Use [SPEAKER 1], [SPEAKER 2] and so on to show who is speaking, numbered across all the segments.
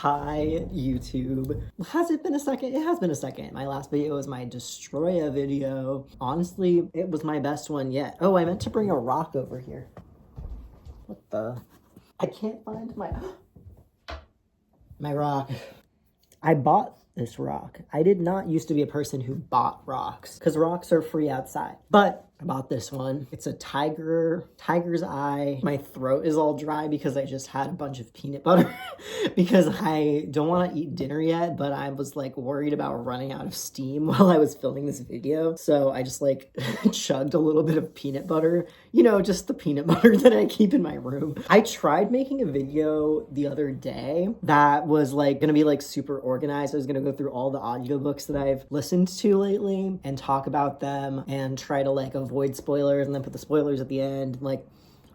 [SPEAKER 1] Hi, YouTube. Has it been a second? It has been a second. My last video was my Destroya video. Honestly, it was my best one yet. Oh, I meant to bring a rock over here. What the? I can't find my rock. I bought this rock. I did not used to be a person who bought rocks because rocks are free outside. But I bought this one. It's a tiger's eye. My throat is all dry because I just had a bunch of peanut butter because I don't want to eat dinner yet, but I was like worried about running out of steam while I was filming this video. So I just like chugged a little bit of peanut butter, you know, just the peanut butter that I keep in my room. I tried making a video the other day that was like gonna be like super organized. I was gonna go through all the audiobooks that I've listened to lately and talk about them and try to like avoid spoilers and then put the spoilers at the end, like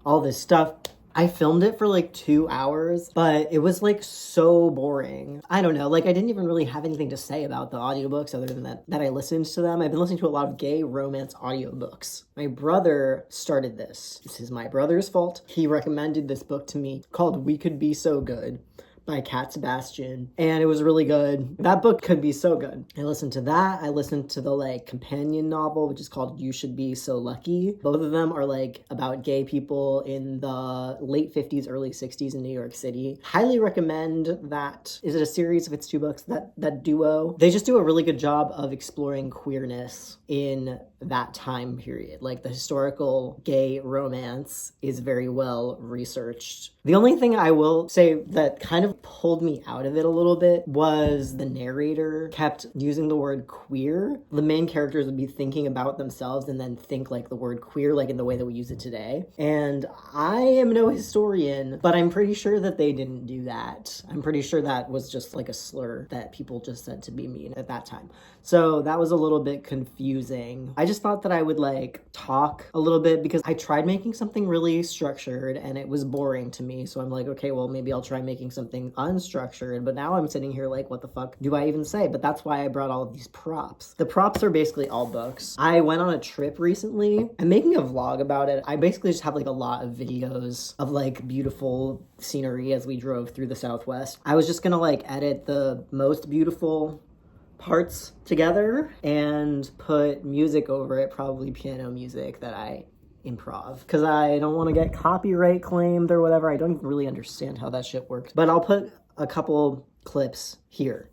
[SPEAKER 1] all this stuff. I filmed it for like 2 hours, but it was like so boring. I don't know, like I didn't even really have anything to say about the audiobooks other than that I listened to them. I've been listening to a lot of gay romance audiobooks. My brother started this. This is my brother's fault. He recommended this book to me called We Could Be So Good by Cat Sebastian, and it was really good. That book could be so good. I listened to that. I listened to the like companion novel, which is called You Should Be So Lucky. Both of them are like about gay people in the late 50s, early 60s in New York City. Highly recommend that. Is it a series? If it's 2 books, that duo. They just do a really good job of exploring queerness in that time period. Like the historical gay romance is very well researched. The only thing I will say that kind of pulled me out of it a little bit was the narrator kept using the word queer. The main characters would be thinking about themselves and then think like the word queer, like in the way that we use it today. And I am no historian, but I'm pretty sure that they didn't do that. I'm pretty sure that was just like a slur that people just said to be mean at that time. So that was a little bit confusing. I just thought that I would like talk a little bit because I tried making something really structured and it was boring to me. So I'm like, okay, well, maybe I'll try making something unstructured. But now I'm sitting here like, what the fuck do I even say? But that's why I brought all of these props. The props are basically all books. I went on a trip recently. I'm making a vlog about it. I basically just have like a lot of videos of like beautiful scenery as we drove through the Southwest. I was just gonna like edit the most beautiful parts together and put music over it, probably piano music that I improv, because I don't want to get copyright claimed or whatever. I don't even really understand how that shit works, but I'll put a couple clips here.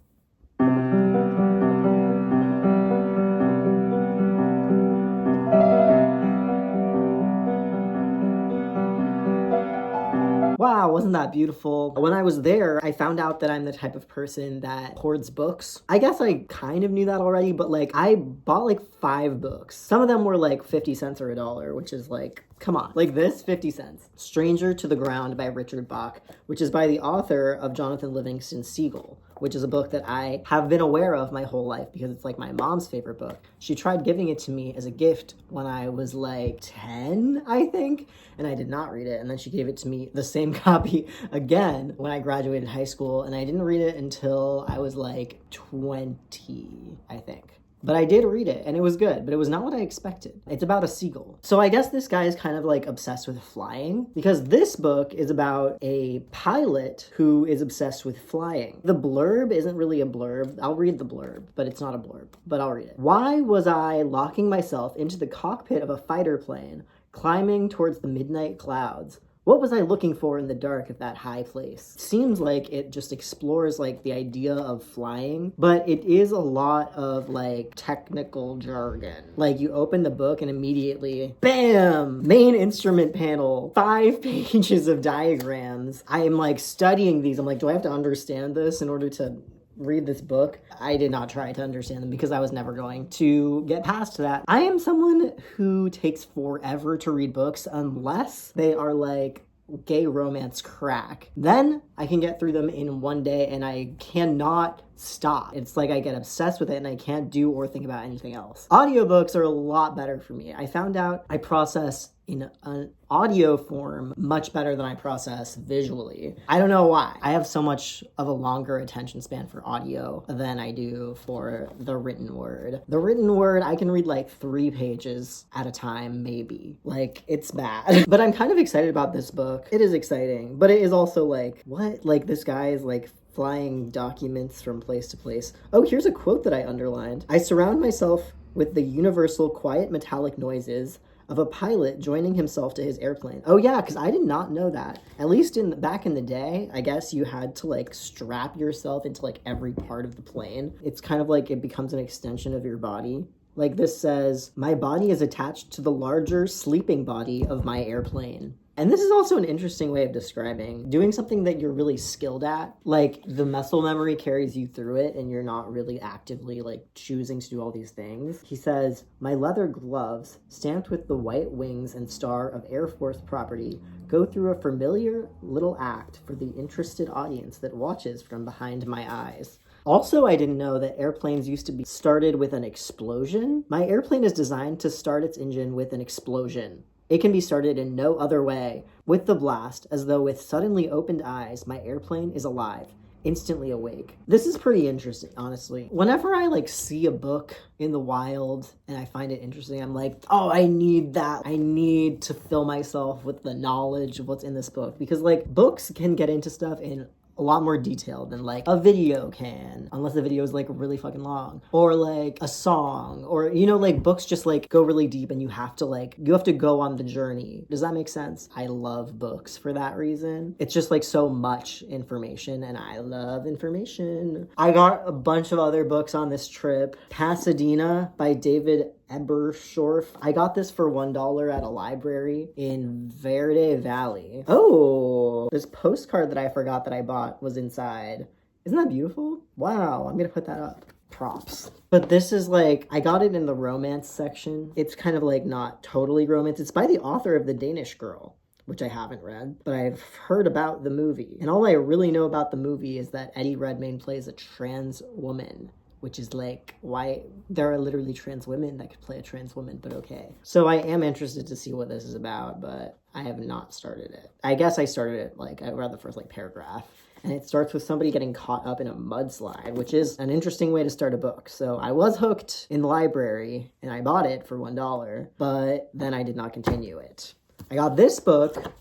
[SPEAKER 1] Wow, wasn't that beautiful? When I was there, I found out that I'm the type of person that hoards books. I guess I kind of knew that already, but like I bought like 5 books. Some of them were like 50 cents or $1, which is like, come on. Like this, 50 cents. Stranger to the Ground by Richard Bach, which is by the author of Jonathan Livingston Seagull, which is a book that I have been aware of my whole life because it's like my mom's favorite book. She tried giving it to me as a gift when I was like 10, I think, and I did not read it. And then she gave it to me, the same copy, again when I graduated high school, and I didn't read it until I was like 20, I think. But I did read it, and it was good, but it was not what I expected. It's about a seagull. So I guess this guy is kind of like obsessed with flying, because this book is about a pilot who is obsessed with flying. The blurb isn't really a blurb. I'll read the blurb, but it's not a blurb, but I'll read it. Why was I locking myself into the cockpit of a fighter plane, climbing towards the midnight clouds? What was I looking for in the dark at that high place? Seems like it just explores like the idea of flying, but it is a lot of like technical jargon. Like you open the book and immediately, bam, main instrument panel, 5 pages of diagrams. I am like studying these. I'm like, do I have to understand this in order to read this book? I did not try to understand them because I was never going to get past that. I am someone who takes forever to read books unless they are like gay romance crack. Then I can get through them in one day and I cannot stop. It's like I get obsessed with it and I can't do or think about anything else. Audiobooks are a lot better for me. I found out I process in an audio form much better than I process visually. I don't know why. I have so much of a longer attention span for audio than I do for the written word. The written word, I can read like 3 pages at a time, maybe. Like, it's bad. But I'm kind of excited about this book. It is exciting, but it is also like, what? Like, this guy is like flying documents from place to place. Oh, here's a quote that I underlined. I surround myself with the universal quiet metallic noises of a pilot joining himself to his airplane. Oh yeah, because I did not know that. At least back in the day, I guess you had to like strap yourself into like every part of the plane. It's kind of like it becomes an extension of your body. Like this says, my body is attached to the larger sleeping body of my airplane. And this is also an interesting way of describing doing something that you're really skilled at. Like the muscle memory carries you through it and you're not really actively like choosing to do all these things. He says, my leather gloves, stamped with the white wings and star of Air Force property, go through a familiar little act for the interested audience that watches from behind my eyes. Also, I didn't know that airplanes used to be started with an explosion. My airplane is designed to start its engine with an explosion. It can be started in no other way. With the blast, as though with suddenly opened eyes, my airplane is alive, instantly awake. This is pretty interesting, honestly. Whenever I like see a book in the wild and I find it interesting, I'm like, oh, I need that. I need to fill myself with the knowledge of what's in this book. Because like books can get into stuff in a lot more detail than like a video can, unless the video is like really fucking long, or like a song, or you know, like books just like go really deep and you have to go on the journey. Does that make sense? I love books for that reason. It's just like so much information and I love information. I got a bunch of other books on this trip. Pasadena by David Eberschorf. I got this for $1 at a library in Verde Valley. Oh, this postcard that I forgot that I bought was inside. Isn't that beautiful? Wow, I'm gonna put that up. Props. But this is like, I got it in the romance section. It's kind of like not totally romance. It's by the author of The Danish Girl, which I haven't read, but I've heard about the movie. And all I really know about the movie is that Eddie Redmayne plays a trans woman, which is like, why there are literally trans women that could play a trans woman, but okay. So I am interested to see what this is about, but I have not started it. I guess I started it, like, I read the first like paragraph, and it starts with somebody getting caught up in a mudslide, which is an interesting way to start a book. So I was hooked in the library, and I bought it for $1, but then I did not continue it. I got this book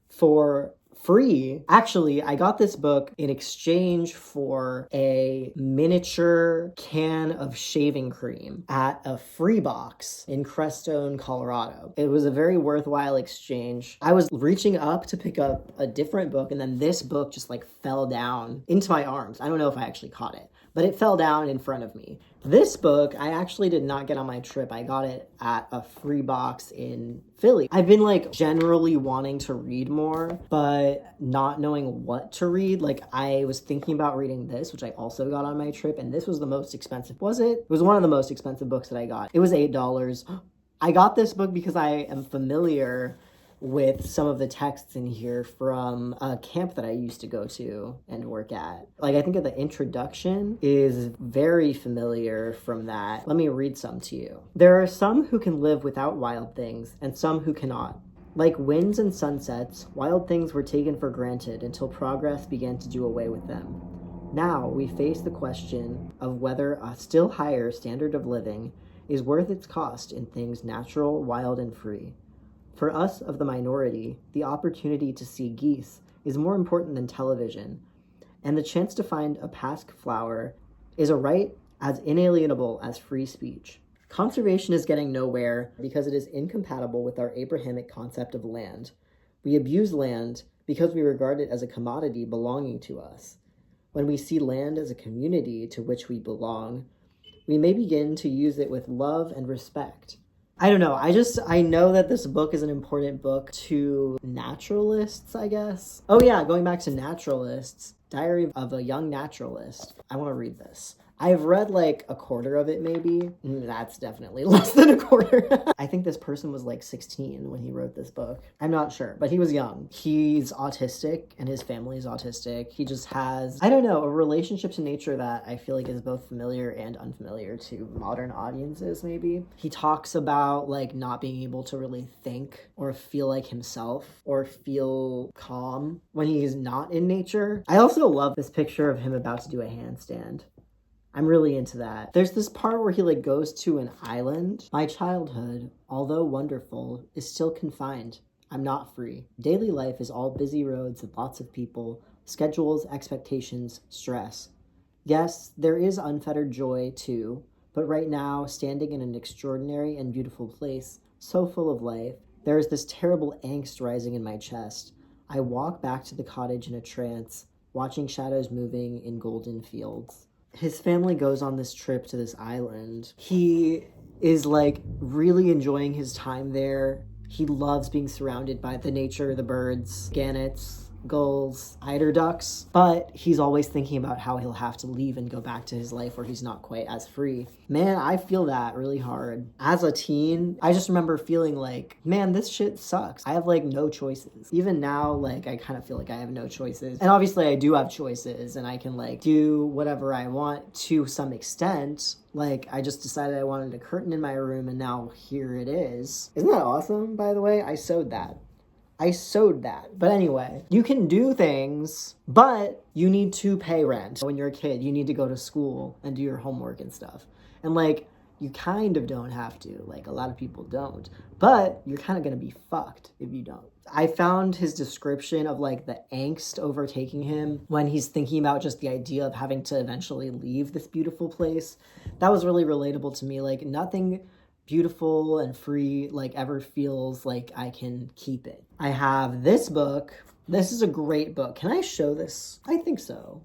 [SPEAKER 1] for free. Actually, I got this book in exchange for a miniature can of shaving cream at a free box in Crestone, Colorado. It was a very worthwhile exchange. I was reaching up to pick up a different book, and then this book just like fell down into my arms. I don't know if I actually caught it, but it fell down in front of me. This book, I actually did not get on my trip. I got it at a free box in Philly. I've been like generally wanting to read more, but not knowing what to read. Like I was thinking about reading this, which I also got on my trip, and this was the most expensive. Was it? It was one of the most expensive books that I got. It was $8. I got this book because I am familiar with some of the texts in here from a camp that I used to go to and work at. Like, I think that the introduction is very familiar from that. Let me read some to you. There are some who can live without wild things, and some who cannot. Like winds and sunsets, wild things were taken for granted until progress began to do away with them. Now we face the question of whether a still higher standard of living is worth its cost in things natural, wild, and free. For us of the minority, the opportunity to see geese is more important than television, and the chance to find a pasque flower is a right as inalienable as free speech. Conservation is getting nowhere because it is incompatible with our Abrahamic concept of land. We abuse land because we regard it as a commodity belonging to us. When we see land as a community to which we belong, we may begin to use it with love and respect. I don't know. I know that this book is an important book to naturalists, I guess. Oh yeah, going back to naturalists, Diary of a Young Naturalist. I want to read this. I've read like a quarter of it, maybe. That's definitely less than a quarter. I think this person was like 16 when he wrote this book. I'm not sure, but he was young. He's autistic and his family is autistic. He just has, I don't know, a relationship to nature that I feel like is both familiar and unfamiliar to modern audiences, maybe. He talks about like not being able to really think or feel like himself or feel calm when he's not in nature. I also love this picture of him about to do a handstand. I'm really into that. There's this part where he like goes to an island. My childhood, although wonderful, is still confined. I'm not free. Daily life is all busy roads and lots of people, Schedules, expectations, stress. Yes, there is unfettered joy too, but right now, standing in an extraordinary and beautiful place, so full of life, there is this terrible angst rising in my chest. I walk back to the cottage in a trance, watching shadows moving in golden fields. His family goes on this trip to this island. He is like really enjoying his time there. He loves being surrounded by the nature, the birds, gannets, gulls, eider ducks, but he's always thinking about how he'll have to leave and go back to his life where he's not quite as free. Man, I feel that really hard. As a teen, I just remember feeling like, man, this shit sucks. I have like no choices. Even now, like I kind of feel like I have no choices. And obviously I do have choices and I can like do whatever I want to some extent. Like, I just decided I wanted a curtain in my room and now here it is. Isn't that awesome, by the way? I sewed that. But anyway, you can do things, but you need to pay rent. When you're a kid, you need to go to school and do your homework and stuff. And like, you kind of don't have to. Like, a lot of people don't. But you're kind of going to be fucked if you don't. I found his description of like the angst overtaking him when he's thinking about just the idea of having to eventually leave this beautiful place. That was really relatable to me. Like, nothing beautiful and free like ever feels like I can keep it. I have this book. This is a great book. Can I show this? I think so.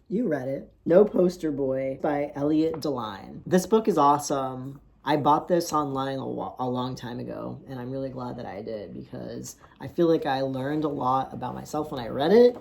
[SPEAKER 1] You read it. No Poster Boy by Elliot Deline. This book is awesome. I bought this online a long time ago, and I'm really glad that I did because I feel like I learned a lot about myself when I read it.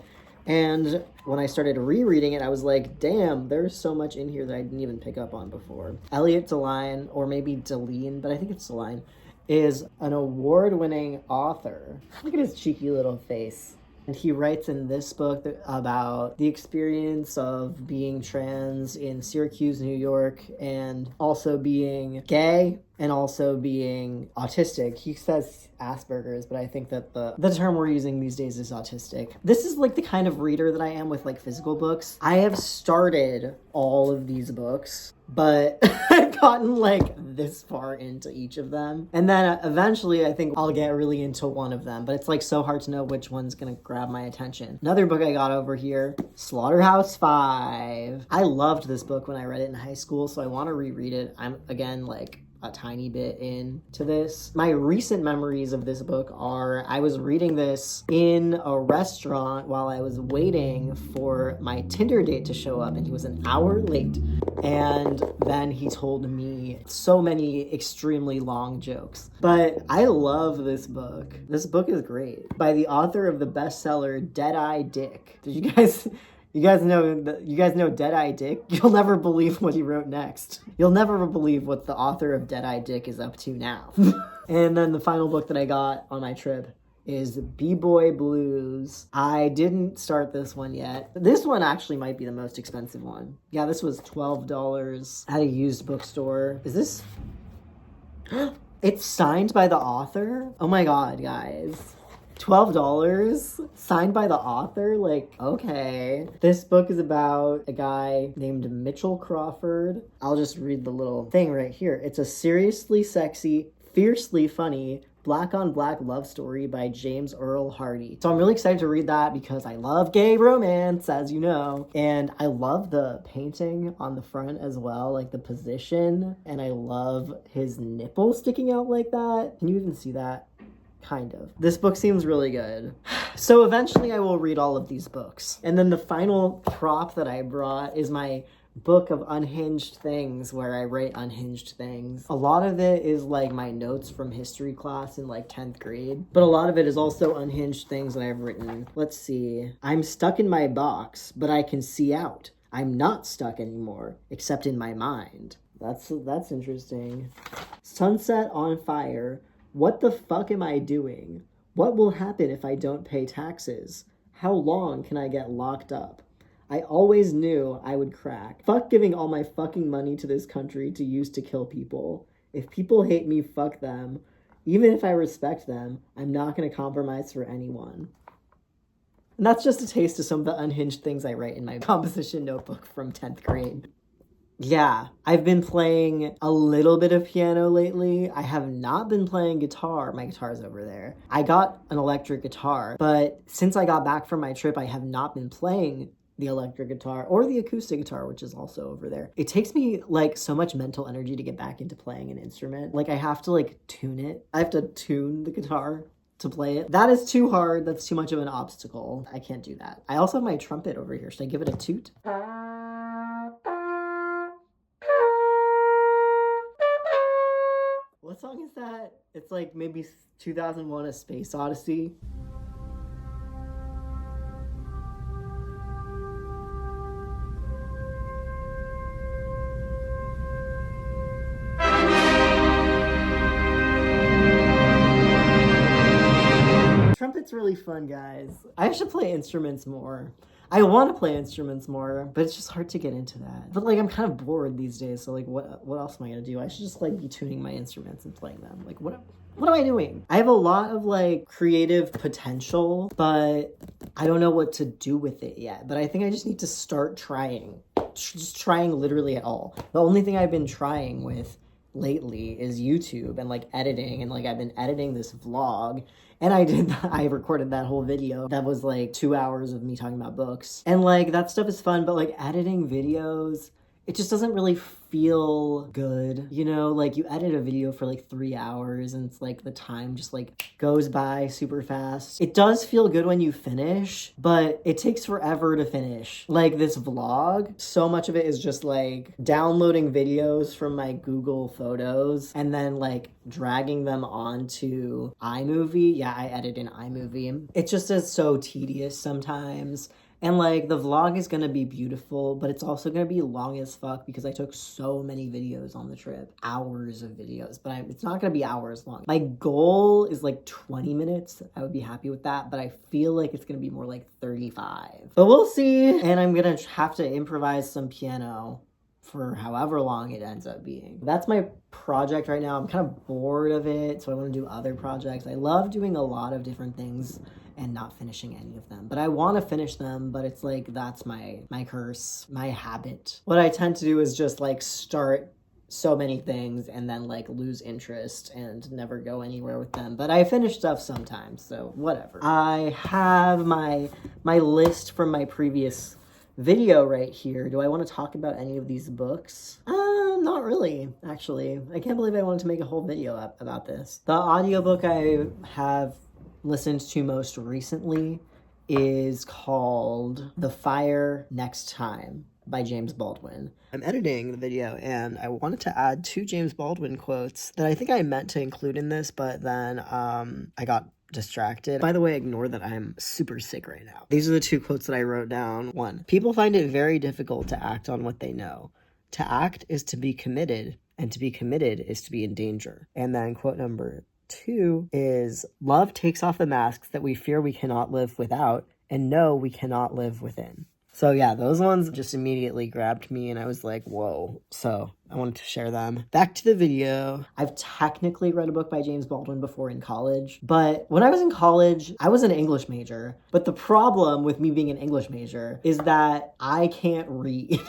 [SPEAKER 1] And when I started rereading it, I was like, damn, there's so much in here that I didn't even pick up on before. Elliot Deline, or maybe Deline, but I think it's Deline, is an award-winning author. Look at his cheeky little face. And he writes in this book about the experience of being trans in Syracuse, New York, and also being gay and also being autistic. He says Asperger's, but I think that the term we're using these days is autistic. This is like the kind of reader that I am with like physical books. I have started all of these books, but I've gotten like this far into each of them. And then eventually I think I'll get really into one of them, but it's like so hard to know which one's gonna grab my attention. Another book I got over here, Slaughterhouse-Five. I loved this book when I read it in high school, so I want to reread it. I'm again like a tiny bit into this. My recent memories of this book are I was reading this in a restaurant while I was waiting for my Tinder date to show up, and he was an hour late. And then he told me so many extremely long jokes. But I love this book. This book is great. By the author of the bestseller Deadeye Dick. Did you guys know Deadeye Dick? You'll never believe what he wrote next. You'll never believe what the author of Deadeye Dick is up to now. And then the final book that I got on my trip is B-Boy Blues. I didn't start this one yet. This one actually might be the most expensive one. Yeah, this was $12 at a used bookstore. Is this... It's signed by the author? Oh my god, guys. $12 signed by the author? Like, okay. This book is about a guy named Mitchell Crawford. I'll just read the little thing right here. It's a seriously sexy, fiercely funny, black-on-black love story by James Earl Hardy. So I'm really excited to read that because I love gay romance, as you know. And I love the painting on the front as well, like the position. And I love his nipple sticking out like that. Can you even see that? Kind of. This book seems really good. So eventually I will read all of these books. And then the final prop that I brought is my book of unhinged things, where I write unhinged things. A lot of it is like my notes from history class in like 10th grade, but a lot of it is also unhinged things that I've written. Let's see. I'm stuck in my box, but I can see out. I'm not stuck anymore, except in my mind. That's interesting. Sunset on Fire. What the fuck am I doing? What will happen if I don't pay taxes? How long can I get locked up? I always knew I would crack. Fuck giving all my fucking money to this country to use to kill people. If people hate me, fuck them. Even if I respect them, I'm not going to compromise for anyone. And that's just a taste of some of the unhinged things I write in my composition notebook from 10th grade. Yeah, I've been playing a little bit of piano lately. I have not been playing guitar. My guitar's over there. I got an electric guitar, but since I got back from my trip, I have not been playing the electric guitar or the acoustic guitar, which is also over there. It takes me like so much mental energy to get back into playing an instrument. Like I have to like tune it. I have to tune the guitar to play it. That is too hard. That's too much of an obstacle. I can't do that. I also have my trumpet over here. Should I give it a toot? What song is that? It's like maybe 2001 A Space Odyssey. Trumpet's really fun, guys. I should play instruments more. I want to play instruments more, but it's just hard to get into that. But like I'm kind of bored these days, so like what else am I gonna do? I should just like be tuning my instruments and playing them. Like what am I doing? I have a lot of like creative potential, but I don't know what to do with it yet. But I think I just need to start trying. Just trying literally at all. The only thing I've been trying with lately is YouTube and like editing, and like I've been editing this vlog, and I recorded that whole video that was like 2 hours of me talking about books, and like that stuff is fun, but like editing videos, it just doesn't really feel good, you know? Like you edit a video for like 3 hours and it's like the time just like goes by super fast. It does feel good when you finish, but it takes forever to finish. Like this vlog, so much of it is just like downloading videos from my Google Photos and then like dragging them onto iMovie. Yeah, I edit in iMovie. It just is so tedious sometimes. And like the vlog is gonna be beautiful, but it's also gonna be long as fuck because I took so many videos on the trip. Hours of videos, but it's not gonna be hours long. My goal is like 20 minutes. I would be happy with that, but I feel like it's gonna be more like 35. But we'll see. And I'm gonna have to improvise some piano for however long it ends up being. That's my project right now. I'm kind of bored of it, so I want to do other projects. I love doing a lot of different things and not finishing any of them. But I want to finish them, but it's like that's my curse, my habit. What I tend to do is just like start so many things and then like lose interest and never go anywhere with them. But I finish stuff sometimes, so whatever. I have my list from my previous video right here. Do I want to talk about any of these books? Not really, actually. I can't believe I wanted to make a whole video about this. The audiobook I have listened to most recently is called The Fire Next Time by James Baldwin. I'm editing the video and I wanted to add 2 James Baldwin quotes that I think I meant to include in this, but then I got distracted. By the way, ignore that I'm super sick right now. These are the 2 quotes that I wrote down. 1, people find it very difficult to act on what they know. To act is to be committed, and to be committed is to be in danger. And then quote number 2 is, love takes off the masks that we fear we cannot live without and know we cannot live within. So yeah, those ones just immediately grabbed me and I was like, whoa. So I wanted to share them. Back to the video. I've technically read a book by James Baldwin before in college, but when I was in college, I was an English major. But the problem with me being an English major is that I can't read.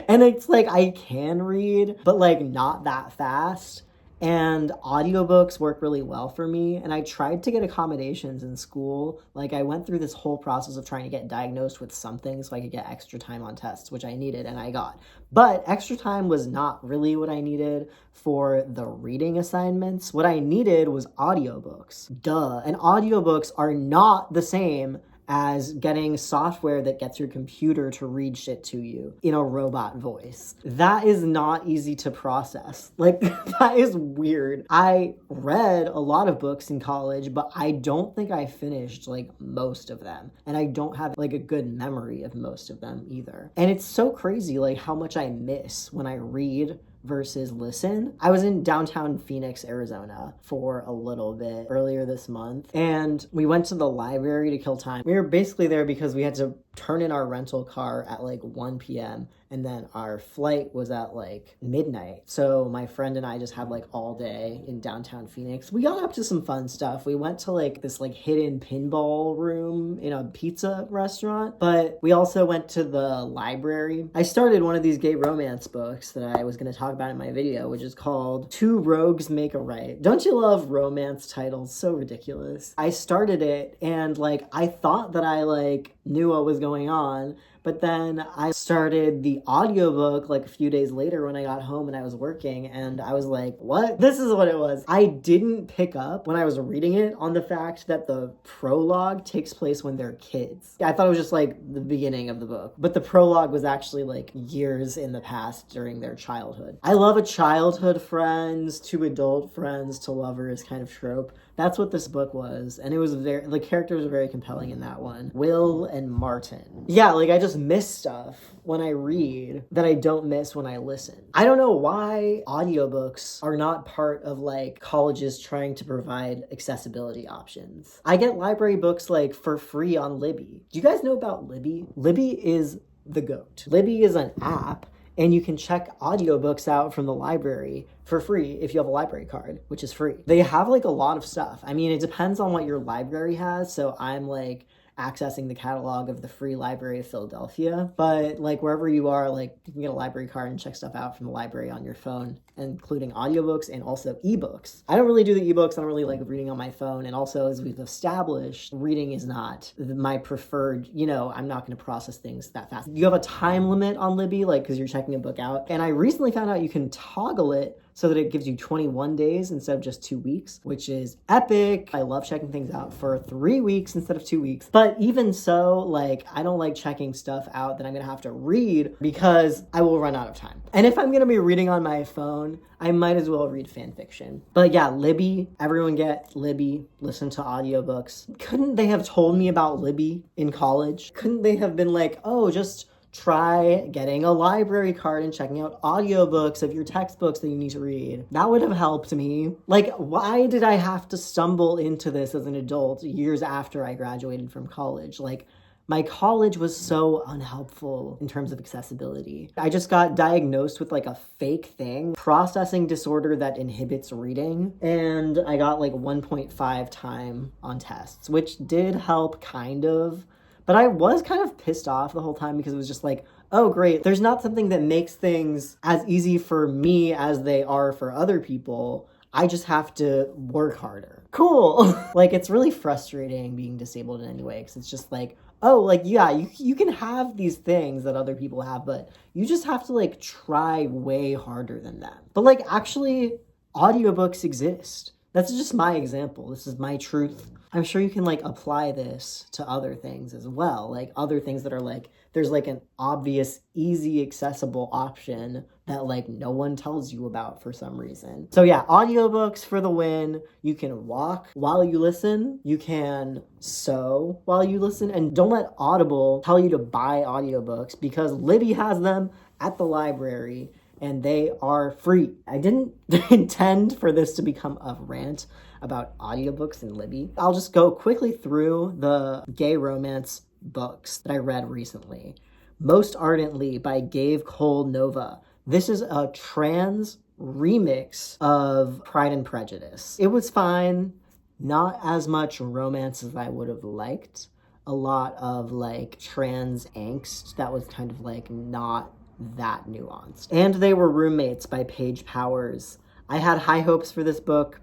[SPEAKER 1] And it's like, I can read, but like not that fast. And audiobooks work really well for me. And I tried to get accommodations in school. Like I went through this whole process of trying to get diagnosed with something so I could get extra time on tests, which I needed and I got. But extra time was not really what I needed for the reading assignments. What I needed was audiobooks. Duh. And audiobooks are not the same as getting software that gets your computer to read shit to you in a robot voice. That is not easy to process. Like, that is weird. I read a lot of books in college, but I don't think I finished, like, most of them. And I don't have, like, a good memory of most of them either. And it's so crazy, like, how much I miss when I read versus listen. I was in downtown Phoenix, Arizona for a little bit earlier this month, and we went to the library to kill time. We were basically there because we had to turn in our rental car at like 1 p.m. and then our flight was at like midnight. So my friend and I just had like all day in downtown Phoenix. We got up to some fun stuff. We went to like this like hidden pinball room in a pizza restaurant, but we also went to the library. I started one of these gay romance books that I was going to talk about in my video, which is called Two Rogues Make a Right. Don't you love romance titles? So ridiculous. I started it and like I thought that I like knew what was going on, but then I started the audiobook like a few days later when I got home and I was working, and I was like, what? This is what it was. I didn't pick up when I was reading it on the fact that the prologue takes place when they're kids. I thought it was just like the beginning of the book, but the prologue was actually like years in the past during their childhood. I love a childhood friends to adult friends to lovers kind of trope. That's what this book was, and it was the characters were very compelling in that one. Will and Martin. Yeah, like I just miss stuff when I read that I don't miss when I listen. I don't know why audiobooks are not part of like colleges trying to provide accessibility options. I get library books like for free on Libby. Do you guys know about Libby? Libby is the GOAT. Libby is an app, and you can check audiobooks out from the library for free if you have a library card, which is free. They have like a lot of stuff. I mean, it depends on what your library has. So I'm like accessing the catalog of the Free Library of Philadelphia. But like wherever you are, like you can get a library card and check stuff out from the library on your phone, including audiobooks and also ebooks. I don't really do the ebooks. I don't really like reading on my phone. And also, as we've established, reading is not my preferred, I'm not going to process things that fast. You have a time limit on Libby, like because you're checking a book out. And I recently found out you can toggle it so that it gives you 21 days instead of just 2 weeks, which is epic. I love checking things out for 3 weeks instead of 2 weeks. But even so, like, I don't like checking stuff out that I'm gonna have to read because I will run out of time. And if I'm gonna be reading on my phone, I might as well read fan fiction. But yeah, Libby, everyone get Libby, listen to audiobooks. Couldn't they have told me about Libby in college? Couldn't they have been like, oh, just try getting a library card and checking out audiobooks of your textbooks that you need to read? That would have helped me. Like, why did I have to stumble into this as an adult years after I graduated from college? Like, my college was so unhelpful in terms of accessibility. I just got diagnosed with like a fake thing, processing disorder that inhibits reading, and I got like 1.5 time on tests, which did help kind of. But I was kind of pissed off the whole time because it was just like, oh, great. There's not something that makes things as easy for me as they are for other people. I just have to work harder. Cool. Like, it's really frustrating being disabled in any way because it's just like, oh, like, yeah, you can have these things that other people have, but you just have to, like, try way harder than them. But, like, actually, audiobooks exist. That's just my example. This is my truth. I'm sure you can like apply this to other things as well. Like other things that are like, there's like an obvious, easy, accessible option that like no one tells you about for some reason. So yeah, audiobooks for the win. You can walk while you listen. You can sew while you listen. And don't let Audible tell you to buy audiobooks because Libby has them at the library and they are free. I didn't intend for this to become a rant about audiobooks and Libby. I'll just go quickly through the gay romance books that I read recently. Most Ardently by Gave Cole Nova. This is a trans remix of Pride and Prejudice. It was fine. Not as much romance as I would have liked. A lot of like trans angst that was kind of like not that nuanced. And They Were Roommates by Paige Powers. I had high hopes for this book,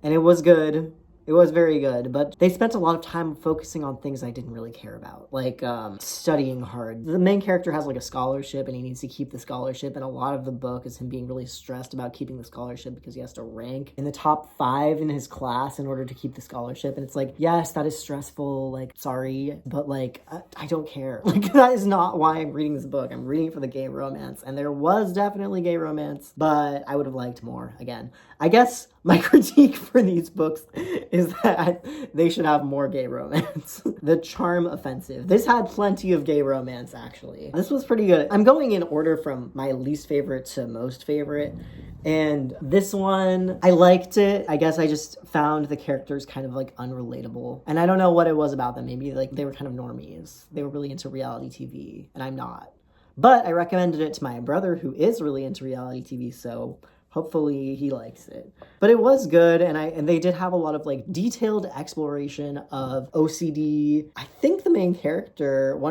[SPEAKER 1] and it was good. It was very good, but they spent a lot of time focusing on things I didn't really care about, like studying hard. The main character has like a scholarship and he needs to keep the scholarship, and a lot of the book is him being really stressed about keeping the scholarship because he has to rank in the top 5 in his class in order to keep the scholarship. And it's like, yes, that is stressful, like, sorry, but like, I don't care. Like, that is not why I'm reading this book. I'm reading it for the gay romance, and there was definitely gay romance, but I would have liked more. Again, I guess My critique for these books is that they should have more gay romance. The Charm Offensive. This had plenty of gay romance, actually. This was pretty good. I'm going in order from my least favorite to most favorite. And this one, I liked it. I guess I just found the characters kind of like unrelatable. And I don't know what it was about them. Maybe like they were kind of normies. They were really into reality TV, and I'm not. But I recommended it to my brother, who is really into reality TV, so hopefully he likes it. But it was good, and they did have a lot of like detailed exploration of OCD. I think one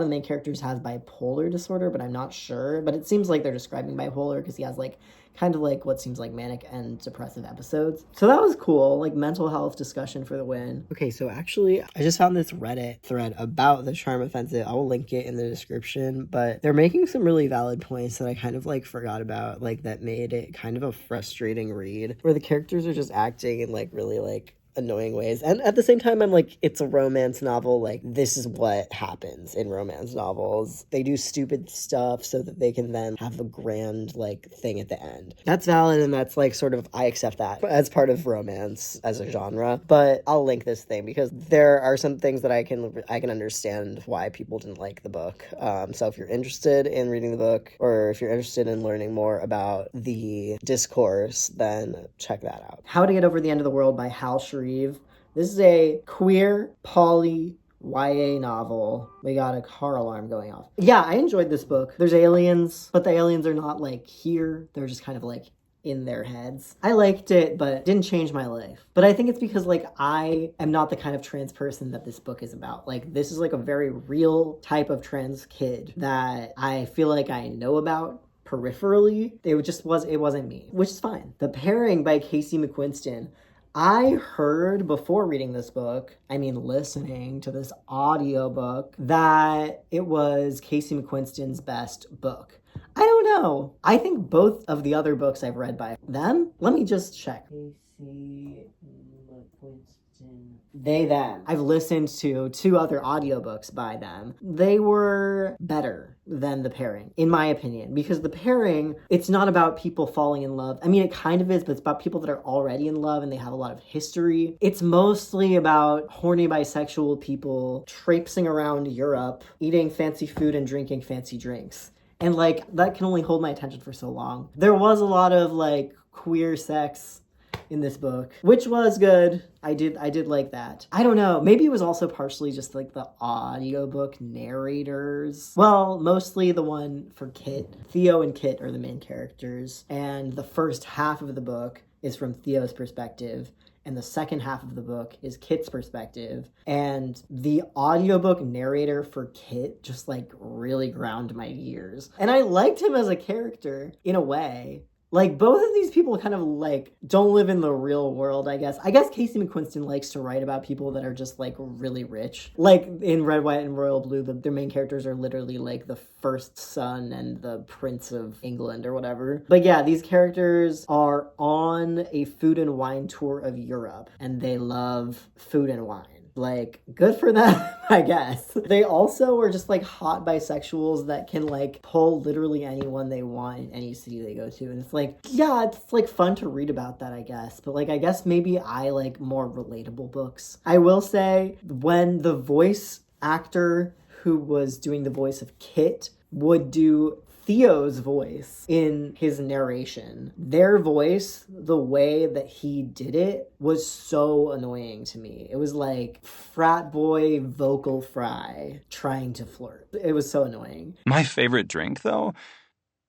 [SPEAKER 1] of the main characters has bipolar disorder, but I'm not sure. But it seems like they're describing bipolar because he has like kind of like what seems like manic and depressive episodes. So that was cool, like mental health discussion for the win. Okay, so actually, I just found this Reddit thread about the Charm Offensive. I will link it in the description, but they're making some really valid points that I kind of like forgot about, like that made it kind of a frustrating read, where the characters are just acting in like really like annoying ways. And at the same time, I'm like, it's a romance novel. Like, this is what happens in romance novels. They do stupid stuff so that they can then have a grand, like, thing at the end. That's valid, and that's, like, sort of, I accept that as part of romance as a genre. But I'll link this thing because there are some things that I can understand why people didn't like the book. So if you're interested in reading the book, or if you're interested in learning more about the discourse, then check that out. How to Get Over the End of the World by Hal Sharif. This is a queer poly YA novel. We got a car alarm going off. Yeah, I enjoyed this book. There's aliens, but the aliens are not like here. They're just kind of like in their heads. I liked it, but it didn't change my life. But I think it's because like I am not the kind of trans person that this book is about. Like, this is like a very real type of trans kid that I feel like I know about peripherally. It wasn't me, which is fine. The Pairing by Casey McQuiston. I heard before reading this book, listening to this audiobook, that it was Casey McQuiston's best book. I don't know. I think both of the other books I've read by them, let me just check. Casey McQuiston. They, them. I've listened to 2 other audiobooks by them. They were better than The Pairing, in my opinion, because The Pairing, it's not about people falling in love. It kind of is, but it's about people that are already in love and they have a lot of history. It's mostly about horny bisexual people traipsing around Europe, eating fancy food and drinking fancy drinks. And like, that can only hold my attention for so long. There was a lot of like queer sex in this book, which was good. I did like that. I don't know. Maybe it was also partially just like the audiobook narrators. Well, mostly the one for Kit. Theo and Kit are the main characters, and the first half of the book is from Theo's perspective, and the second half of the book is Kit's perspective. And the audiobook narrator for Kit just like really ground my gears. And I liked him as a character in a way. Like, both of these people kind of, like, don't live in the real world, I guess. I guess Casey McQuiston likes to write about people that are just, like, really rich. Like, in Red, White, and Royal Blue, their main characters are literally, like, the first son and the Prince of England or whatever. But yeah, these characters are on a food and wine tour of Europe, and they love food and wine. Like, good for them, I guess. They also are just, like, hot bisexuals that can, like, pull literally anyone they want in any city they go to. And it's like, yeah, it's, like, fun to read about that, I guess. But, like, I guess maybe I like more relatable books. I will say, when the voice actor who was doing the voice of Kit would do Theo's voice in his narration, their voice, the way that he did it, was so annoying to me. It was like frat boy vocal fry trying to flirt. It was so annoying.
[SPEAKER 2] My favorite drink, though,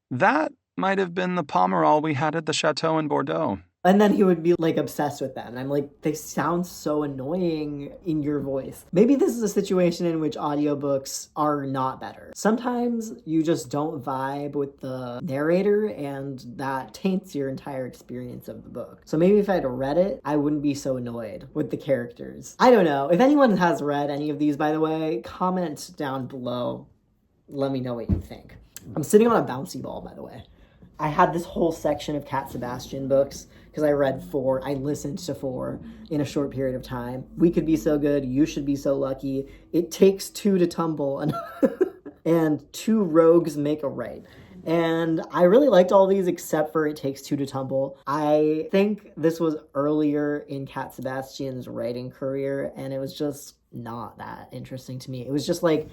[SPEAKER 2] that might have been the Pomerol we had at the Chateau in Bordeaux.
[SPEAKER 1] And then he would be, like, obsessed with them. And I'm like, they sound so annoying in your voice. Maybe this is a situation in which audiobooks are not better. Sometimes you just don't vibe with the narrator, and that taints your entire experience of the book. So maybe if I'd read it, I wouldn't be so annoyed with the characters. I don't know. If anyone has read any of these, by the way, comment down below. Let me know what you think. I'm sitting on a bouncy ball, by the way. I had this whole section of Cat Sebastian books because I read 4. I listened to 4 in a short period of time. We Could Be So Good. You Should Be So Lucky. It Takes 2 to Tumble. And 2 rogues make a right. And I really liked all these except for It Takes Two to Tumble. I think this was earlier in Cat Sebastian's writing career, and it was just not that interesting to me. It was just like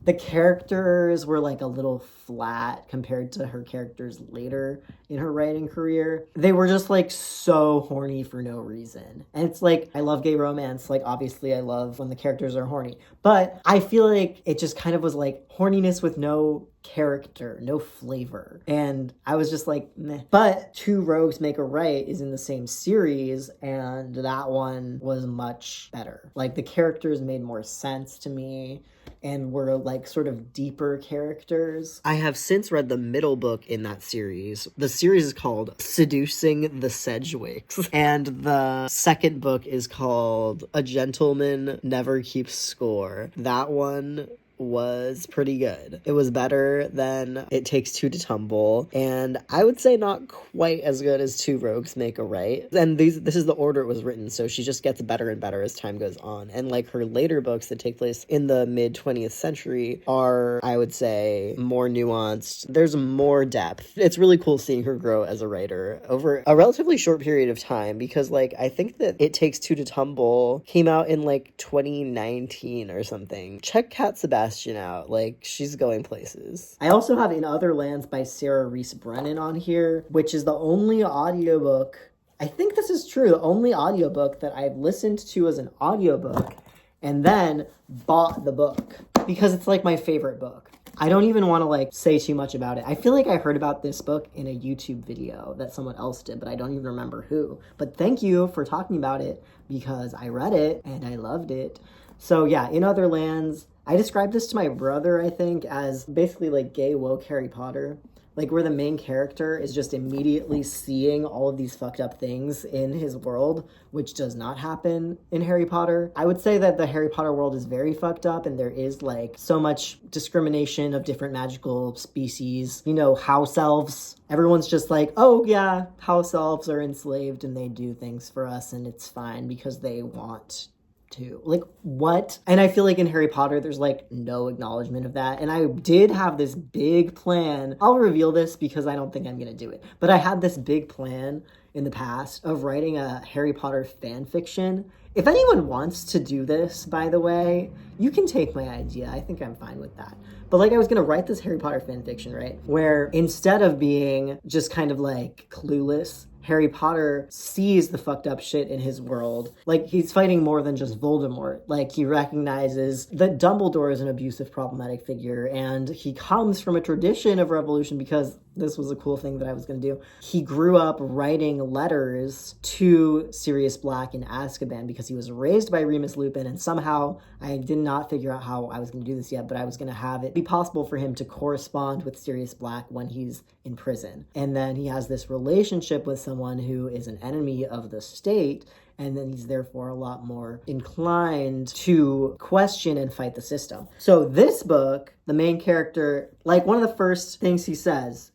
[SPEAKER 1] the characters were like a little flat compared to her characters later in her writing career. They were just like so horny for no reason. And it's like, I love gay romance. Like, obviously, I love when the characters are horny. But I feel like it just kind of was like horniness with no character, no flavor. And I was just like, meh. But Two Rogues Make a Right is in the same series, and that one was much better. Like, the characters made more sense to me and were like sort of deeper characters. I have since read the middle book in that series. The series is called Seducing the Sedgwicks, and the second book is called A Gentleman Never Keeps Score. That one was pretty good. It was better than It Takes Two to Tumble, and I would say not quite as good as Two Rogues Make a Right. And this is the order it was written, so she just gets better and better as time goes on. And like her later books that take place in the mid 20th century are, I would say, more nuanced. There's more depth. It's really cool seeing her grow as a writer over a relatively short period of time, because like I think that It Takes Two to Tumble came out in like 2019 or something. Check Cat Sebastian out. Like, she's going places. I also have In Other Lands by Sarah Reese Brennan on here, which is the only audiobook, I think this is true, the only audiobook that I've listened to as an audiobook and then bought the book, because it's like my favorite book. I don't even want to like say too much about it. I feel like I heard about this book in a YouTube video that someone else did, but I don't even remember who. But thank you for talking about it, because I read it and I loved it. So yeah, In Other Lands, I described this to my brother, I think, as basically like gay woke Harry Potter. Like, where the main character is just immediately seeing all of these fucked up things in his world, which does not happen in Harry Potter. I would say that the Harry Potter world is very fucked up, and there is like so much discrimination of different magical species. You know, house elves. Everyone's just like, oh yeah, house elves are enslaved and they do things for us and it's fine because they want to. Like, what? And I feel like in Harry Potter, there's like no acknowledgement of that. And I did have this big plan. I'll reveal this because I don't think I'm gonna do it. But I had this big plan in the past of writing a Harry Potter fan fiction. If anyone wants to do this, by the way, you can take my idea. I think I'm fine with that. But like, I was gonna write this Harry Potter fan fiction, right? Where instead of being just kind of like clueless, Harry Potter sees the fucked up shit in his world. Like, he's fighting more than just Voldemort. Like, he recognizes that Dumbledore is an abusive, problematic figure, and he comes from a tradition of revolution, because this was a cool thing that I was going to do. He grew up writing letters to Sirius Black in Azkaban because he was raised by Remus Lupin, and somehow I did not figure out how I was going to do this yet, but I was going to have it be possible for him to correspond with Sirius Black when he's in prison. And then he has this relationship with someone who is an enemy of the state, and then he's therefore a lot more inclined to question and fight the system. So this book, the main character, like, one of the first things he says,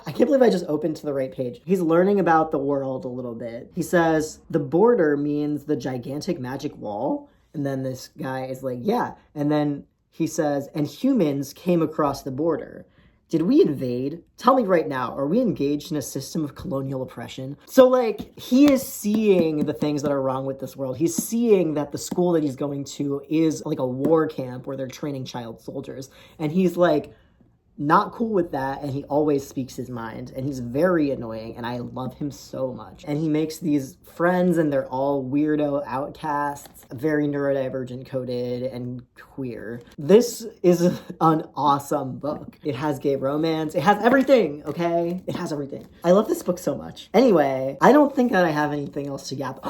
[SPEAKER 1] I can't believe I just opened to the right page. He's learning about the world a little bit. He says, the border means the gigantic magic wall. And then this guy is like, yeah. And then he says, and humans came across the border. Did we invade? Tell me right now, are we engaged in a system of colonial oppression? So, like, he is seeing the things that are wrong with this world. He's seeing that the school that he's going to is like a war camp where they're training child soldiers. And he's like, not cool with that, and he always speaks his mind, and he's very annoying, and I love him so much. And he makes these friends, and they're all weirdo outcasts, very neurodivergent coded and queer. This is an awesome book. It has gay romance. It has everything, okay? It has everything. I love this book so much. Anyway, I don't think that I have anything else to yap.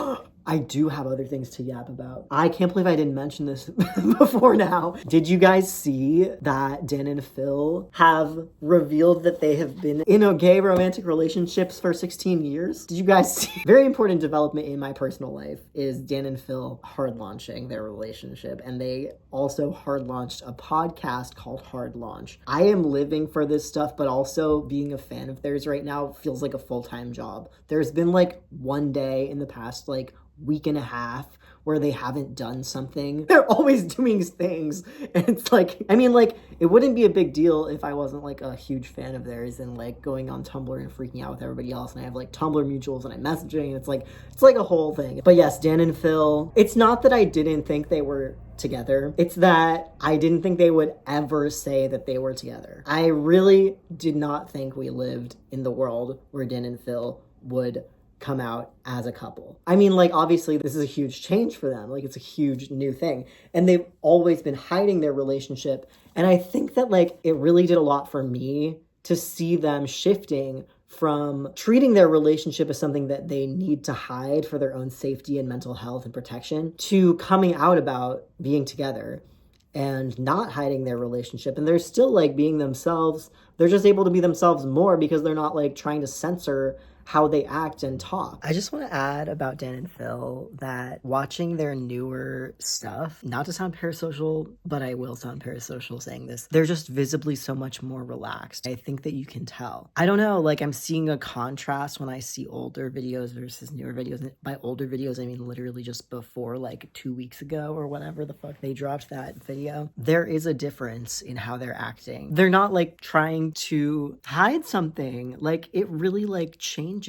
[SPEAKER 1] I do have other things to yap about. I can't believe I didn't mention this before now. Did you guys see that Dan and Phil have revealed that they have been in a gay romantic relationships for 16 years? Did you guys see? Very important development in my personal life is Dan and Phil hard launching their relationship, and they also hard launched a podcast called Hard Launch. I am living for this stuff, but also being a fan of theirs right now feels like a full-time job. There's been like one day in the past like week and a half where they haven't done something. They're always doing things. And it's like, I mean, like, it wouldn't be a big deal if I wasn't like a huge fan of theirs and like going on Tumblr and freaking out with everybody else. And I have like Tumblr mutuals and I'm messaging, and it's like a whole thing. But yes, Dan and Phil, it's not that I didn't think they were together. It's that I didn't think they would ever say that they were together. I really did not think we lived in the world where Dan and Phil would come out as a couple. I mean, like, obviously this is a huge change for them. Like, it's a huge new thing. And they've always been hiding their relationship. And I think that, like, it really did a lot for me to see them shifting from treating their relationship as something that they need to hide for their own safety and mental health and protection to coming out about being together and not hiding their relationship. And they're still like being themselves. They're just able to be themselves more because they're not like trying to censor how they act and talk. I just want to add about Dan and Phil that watching their newer stuff, not to sound parasocial, but I will sound parasocial saying this, they're just visibly so much more relaxed. I think that you can tell. I don't know, like I'm seeing a contrast when I see older videos versus newer videos. And by older videos, I mean literally just before like 2 weeks ago or whatever the fuck they dropped that video. There is a difference in how they're acting. They're not like trying to hide something. Like it really like changes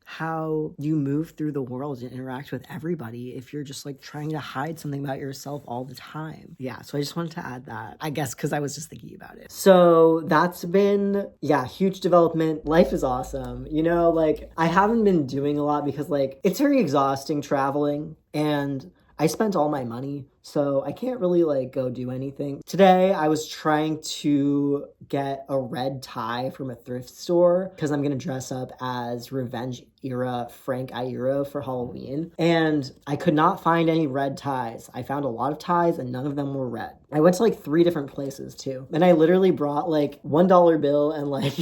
[SPEAKER 1] how you move through the world and interact with everybody if you're just like trying to hide something about yourself all the time. Yeah, so I just wanted to add that, I guess, because I was just thinking about it. So that's been, yeah, huge development. Life is awesome. You know, like I haven't been doing a lot because like it's very exhausting traveling and I spent all my money, so I can't really like go do anything. Today, I was trying to get a red tie from a thrift store because I'm gonna dress up as Revenge era Frank Iero for Halloween. And I could not find any red ties. I found a lot of ties and none of them were red. I went to like 3 different places too. And I literally brought like $1 bill and like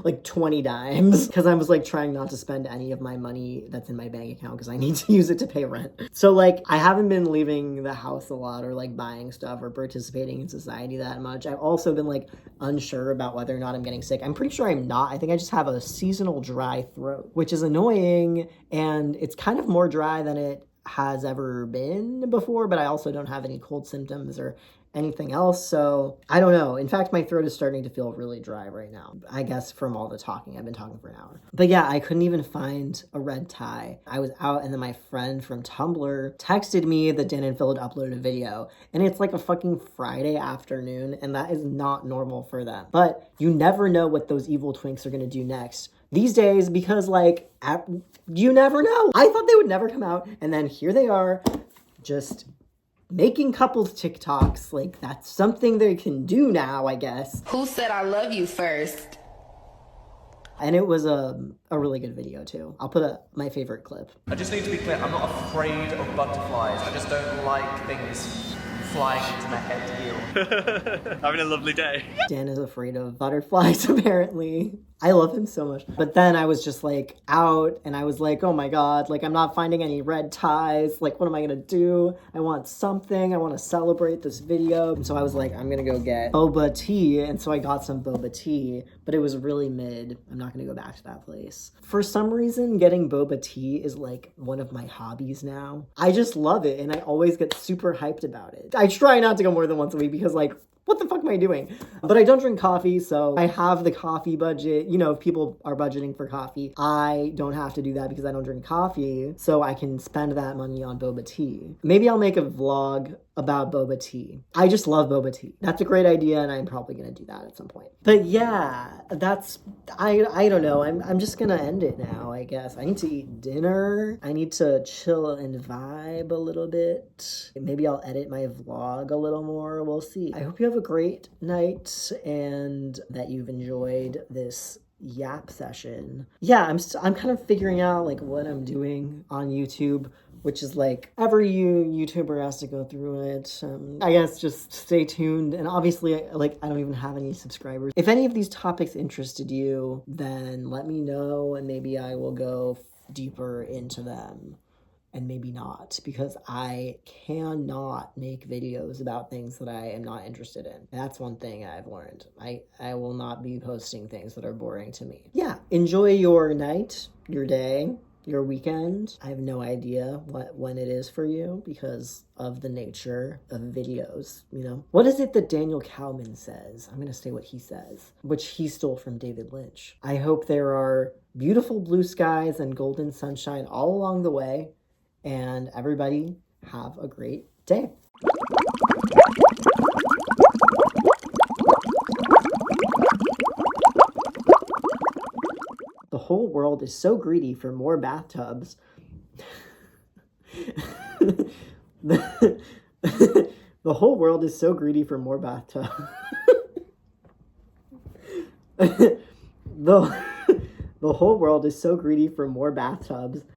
[SPEAKER 1] like 20 dimes because I was like trying not to spend any of my money that's in my bank account because I need to use it to pay rent. So like I haven't been leaving the house a lot or like buying stuff or participating in society that much. I've also been like unsure about whether or not I'm getting sick. I'm pretty sure I'm not. I think I just have a seasonal dry throat, which is annoying, and it's kind of more dry than it has ever been before, but I also don't have any cold symptoms or anything else, so I don't know. In fact, my throat is starting to feel really dry right now, I guess from all the talking. I've been talking for an hour. But yeah, I couldn't even find a red tie. I was out and then my friend from Tumblr texted me that Dan and Phil had uploaded a video, and it's like a fucking Friday afternoon, and that is not normal for them. But you never know what those evil twinks are gonna do next these days because like, you never know. I thought they would never come out, and then here they are, just making couples TikToks. Like, that's something they can do now, I guess.
[SPEAKER 3] Who said I love you first?
[SPEAKER 1] And it was a really good video, too. I'll put my favorite clip.
[SPEAKER 4] I just need to be clear, I'm not afraid of butterflies. I just don't like things flying into my head heel.
[SPEAKER 5] Having a lovely day.
[SPEAKER 1] Dan is afraid of butterflies, apparently. I love him so much. But then I was just like out and I was like, oh my God, like I'm not finding any red ties. Like, what am I gonna do? I want something. I want to celebrate this video. And so I was like, I'm gonna go get boba tea. And so I got some boba tea, but it was really mid. I'm not gonna go back to that place. For some reason, getting boba tea is like one of my hobbies now. I just love it and I always get super hyped about it. I try not to go more than once a week because like, what the fuck am I doing? But I don't drink coffee, so I have the coffee budget. You know, if people are budgeting for coffee, I don't have to do that because I don't drink coffee, so I can spend that money on boba tea. Maybe I'll make a vlog about boba tea. I just love boba tea. That's a great idea, and I'm probably gonna do that at some point. But yeah, that's, I don't know. I'm just gonna end it now, I guess. I need to eat dinner. I need to chill and vibe a little bit. Maybe I'll edit my vlog a little more. We'll see. I hope you have a great night and that you've enjoyed this yap session. Yeah, I'm kind of figuring out like what I'm doing on YouTube, which is like every YouTuber has to go through it. I guess just stay tuned. And obviously, like, I don't even have any subscribers. If any of these topics interested you, then let me know and maybe I will go deeper into them. And maybe not, because I cannot make videos about things that I am not interested in. That's one thing I've learned. I will not be posting things that are boring to me. Yeah, enjoy your night, your day, your weekend. I have no idea when it is for you because of the nature of videos, you know? What is it that Daniel Cowman says? I'm gonna say what he says, which he stole from David Lynch. I hope there are beautiful blue skies and golden sunshine all along the way, and everybody have a great day. The whole world is so greedy for more bathtubs. The whole world is so greedy for more bathtubs. The whole world is so greedy for more bathtubs